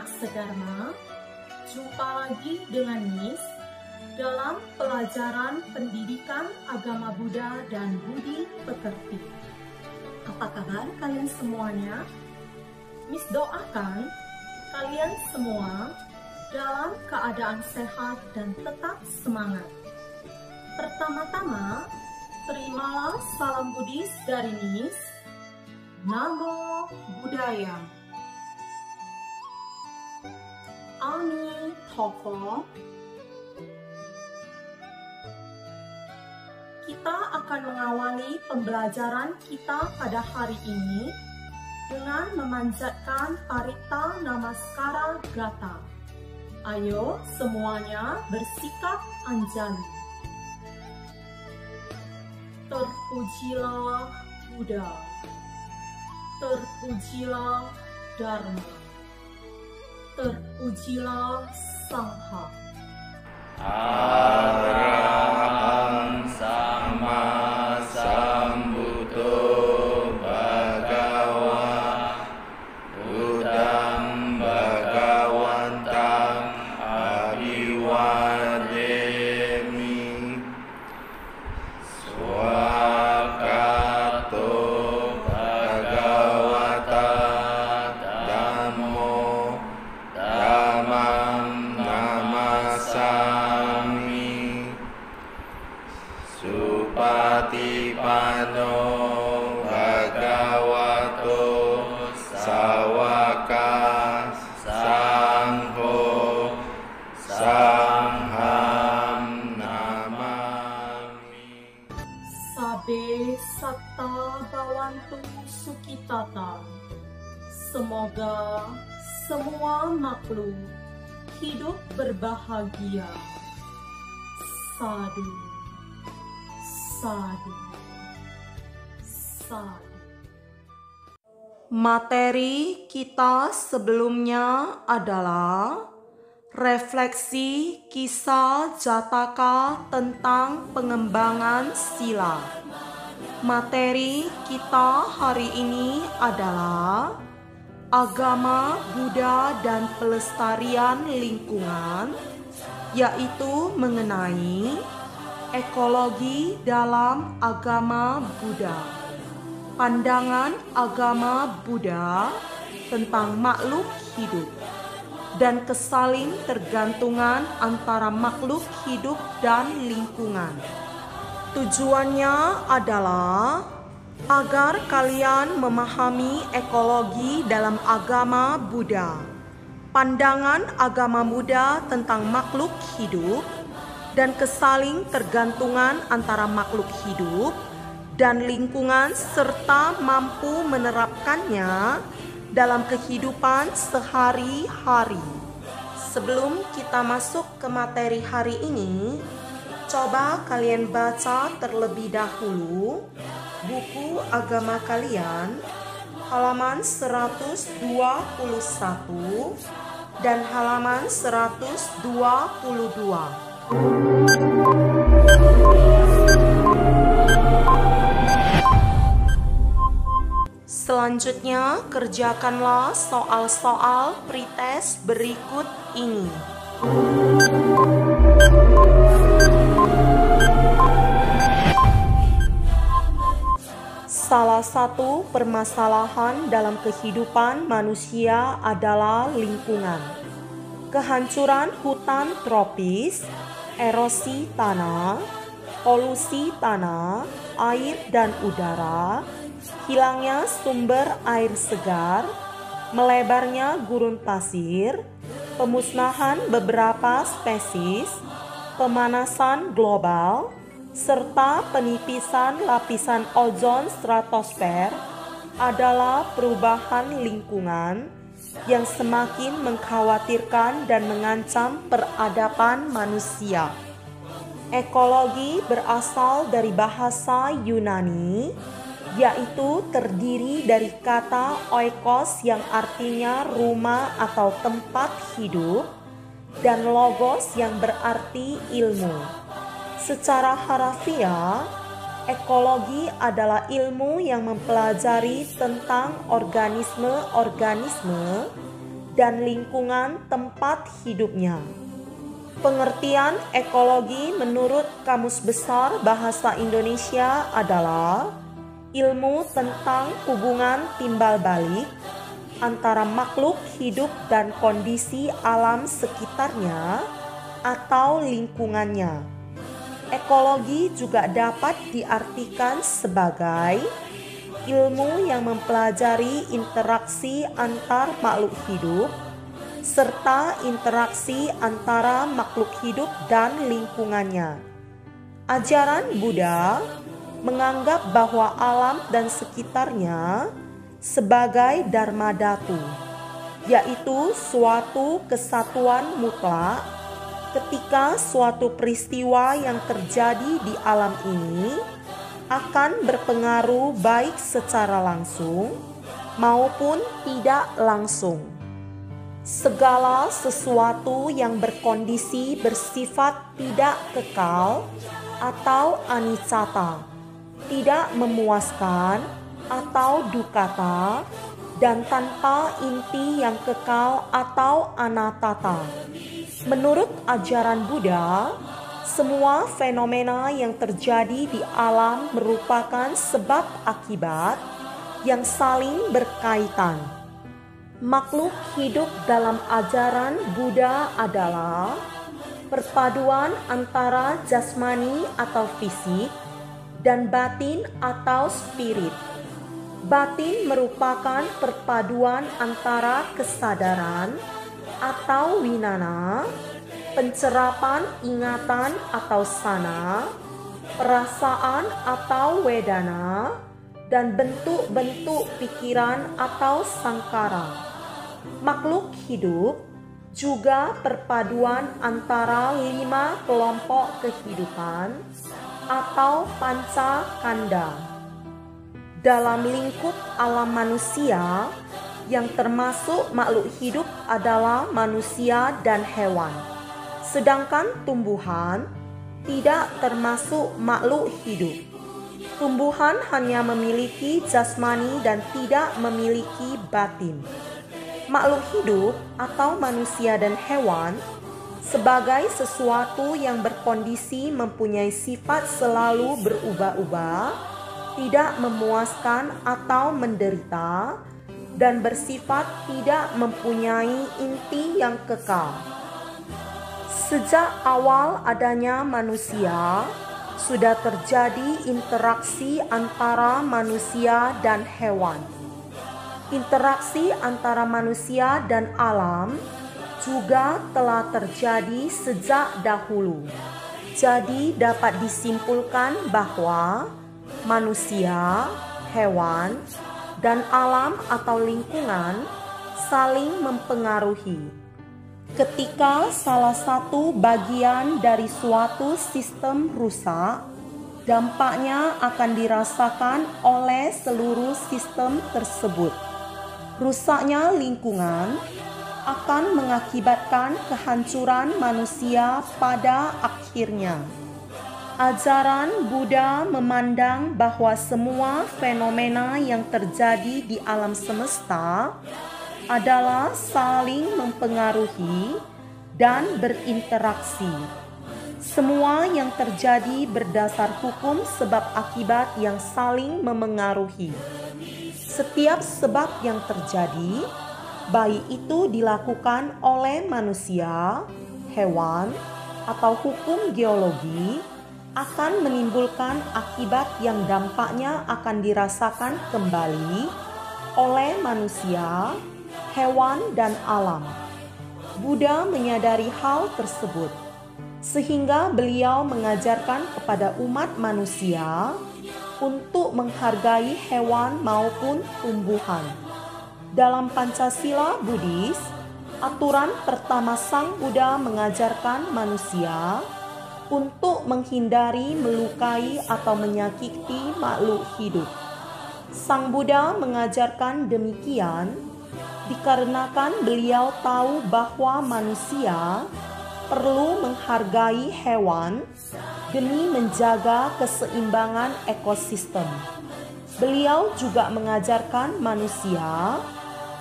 anak sedharma, jumpa lagi dengan Miss dalam pelajaran pendidikan agama Buddha dan Budi Pekerti. Apa kabar kalian semuanya? Miss doakan kalian semua dalam keadaan sehat dan tetap semangat. Pertama-tama, terimalah salam Buddhis dari Miss. Namo Buddhaya. Ami Tofo. Kita akan mengawali pembelajaran kita pada hari ini dengan memanjatkan Parita Namaskara Gata. Ayo semuanya bersikap anjali. Terpujilah Buddha, terpujilah Dharma, terpujilah Sangha. Arahang sama sambuddho bhagava Buddhang bhagavantang abhiwademi Swakato bhagavata dhammo dhammam namasami Supatipanno bhagavato sawaka sangho sangham namami. Sabe satta bhavantu sukhitata. Semoga semua makhluk hidup berbahagia. Sadu, sadu, sadu. Materi kita sebelumnya adalah refleksi kisah Jataka tentang pengembangan sila. Materi kita hari ini adalah agama Buddha dan pelestarian lingkungan, yaitu mengenai ekologi dalam agama Buddha. Pandangan agama Buddha tentang makhluk hidup dan kesaling tergantungan antara makhluk hidup dan lingkungan. Tujuannya adalah agar kalian memahami ekologi dalam agama Buddha, pandangan agama Buddha tentang makhluk hidup, dan kesaling tergantungan antara makhluk hidup dan lingkungan, serta mampu menerapkannya dalam kehidupan sehari-hari. Sebelum kita masuk ke materi hari ini, coba kalian baca terlebih dahulu buku agama kalian, halaman 121 dan halaman 122. Selanjutnya, kerjakanlah soal-soal pretest berikut ini. Salah satu permasalahan dalam kehidupan manusia adalah lingkungan. Kehancuran hutan tropis, erosi tanah, polusi tanah, air dan udara, hilangnya sumber air segar, melebarnya gurun pasir, pemusnahan beberapa spesies, pemanasan global, serta penipisan lapisan ozon stratosfer adalah perubahan lingkungan yang semakin mengkhawatirkan dan mengancam peradaban manusia. Ekologi berasal dari bahasa Yunani, yaitu terdiri dari kata oikos yang artinya rumah atau tempat hidup, dan logos yang berarti ilmu. Secara harafiah, ekologi adalah ilmu yang mempelajari tentang organisme-organisme dan lingkungan tempat hidupnya. Pengertian ekologi menurut Kamus Besar Bahasa Indonesia adalah ilmu tentang hubungan timbal balik antara makhluk hidup dan kondisi alam sekitarnya atau lingkungannya. Ekologi juga dapat diartikan sebagai ilmu yang mempelajari interaksi antar makhluk hidup serta interaksi antara makhluk hidup dan lingkungannya. Ajaran Buddha menganggap bahwa alam dan sekitarnya sebagai dharma dhatu, yaitu suatu kesatuan mutlak. Ketika suatu peristiwa yang terjadi di alam ini akan berpengaruh baik secara langsung maupun tidak langsung. Segala sesuatu yang berkondisi bersifat tidak kekal atau anicata, tidak memuaskan atau dukkata, dan tanpa inti yang kekal atau anattata. Menurut ajaran Buddha, semua fenomena yang terjadi di alam merupakan sebab akibat yang saling berkaitan. Makhluk hidup dalam ajaran Buddha adalah perpaduan antara jasmani atau fisik dan batin atau spirit. Batin merupakan perpaduan antara kesadaran atau winana, pencerapan ingatan atau sana, perasaan atau wedana, dan bentuk-bentuk pikiran atau sangkara. Makhluk hidup juga perpaduan antara 5 kelompok kehidupan atau panca kanda. Dalam lingkup alam manusia, yang termasuk makhluk hidup adalah manusia dan hewan. Sedangkan tumbuhan tidak termasuk makhluk hidup. Tumbuhan hanya memiliki jasmani dan tidak memiliki batin. Makhluk hidup atau manusia dan hewan sebagai sesuatu yang berkondisi mempunyai sifat selalu berubah-ubah, tidak memuaskan atau menderita, dan bersifat tidak mempunyai inti yang kekal. Sejak awal adanya manusia, sudah terjadi interaksi antara manusia dan hewan. Interaksi antara manusia dan alam juga telah terjadi sejak dahulu. Jadi dapat disimpulkan bahwa manusia, hewan, dan alam atau lingkungan saling mempengaruhi. Ketika salah satu bagian dari suatu sistem rusak, dampaknya akan dirasakan oleh seluruh sistem tersebut. Rusaknya lingkungan akan mengakibatkan kehancuran manusia pada akhirnya. Ajaran Buddha memandang bahwa semua fenomena yang terjadi di alam semesta adalah saling mempengaruhi dan berinteraksi. Semua yang terjadi berdasar hukum sebab akibat yang saling memengaruhi. Setiap sebab yang terjadi, baik itu dilakukan oleh manusia, hewan, atau hukum geologi, akan menimbulkan akibat yang dampaknya akan dirasakan kembali oleh manusia, hewan, dan alam. Buddha menyadari hal tersebut, sehingga beliau mengajarkan kepada umat manusia untuk menghargai hewan maupun tumbuhan. Dalam Pancasila Buddhis, aturan pertama Sang Buddha mengajarkan manusia untuk menghindari melukai atau menyakiti makhluk hidup. Sang Buddha mengajarkan demikian dikarenakan beliau tahu bahwa manusia perlu menghargai hewan demi menjaga keseimbangan ekosistem. Beliau juga mengajarkan manusia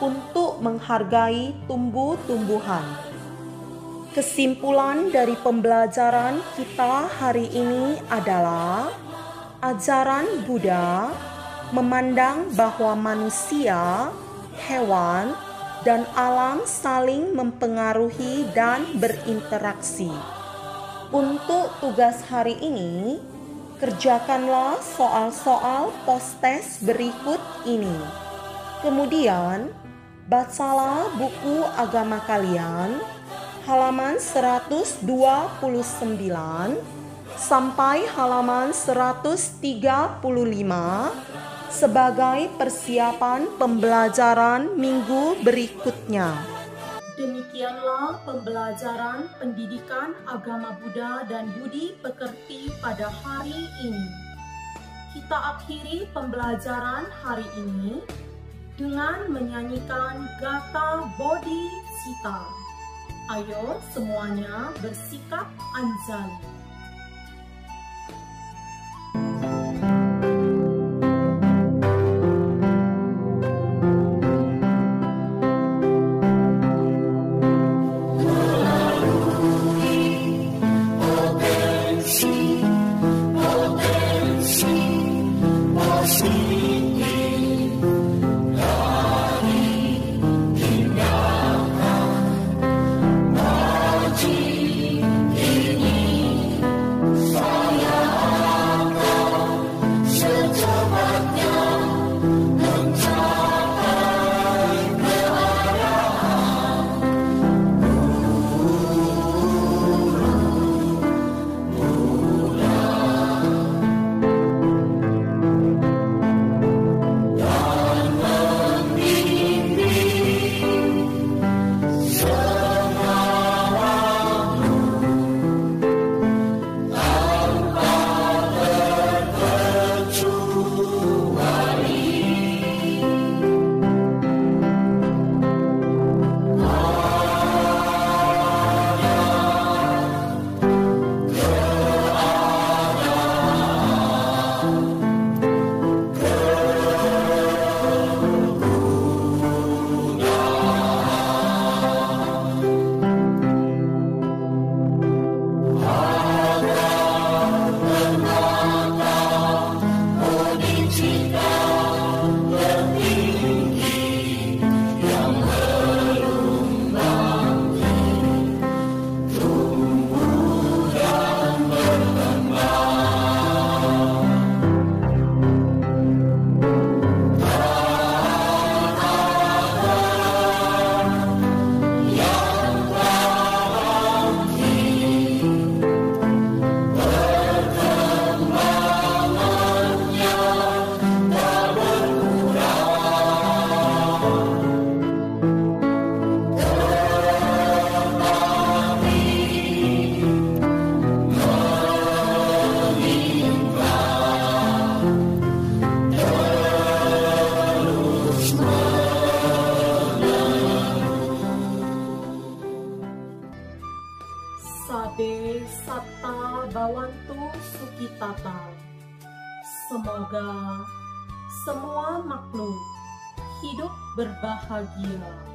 untuk menghargai tumbuh-tumbuhan. Kesimpulan dari pembelajaran kita hari ini adalah ajaran Buddha memandang bahwa manusia, hewan, dan alam saling mempengaruhi dan berinteraksi. Untuk tugas hari ini, kerjakanlah soal-soal post-test berikut ini. Kemudian, bacalah buku agama kalian, halaman 129 sampai halaman 135 sebagai persiapan pembelajaran minggu berikutnya. Demikianlah pembelajaran pendidikan agama Buddha dan budi pekerti pada hari ini. Kita akhiri pembelajaran hari ini dengan menyanyikan Gatha Bodhicitta. Ayo semuanya bersikap anjali. Sabe Satta Bhavantu Sukhitata. Semoga semua makhluk hidup berbahagia.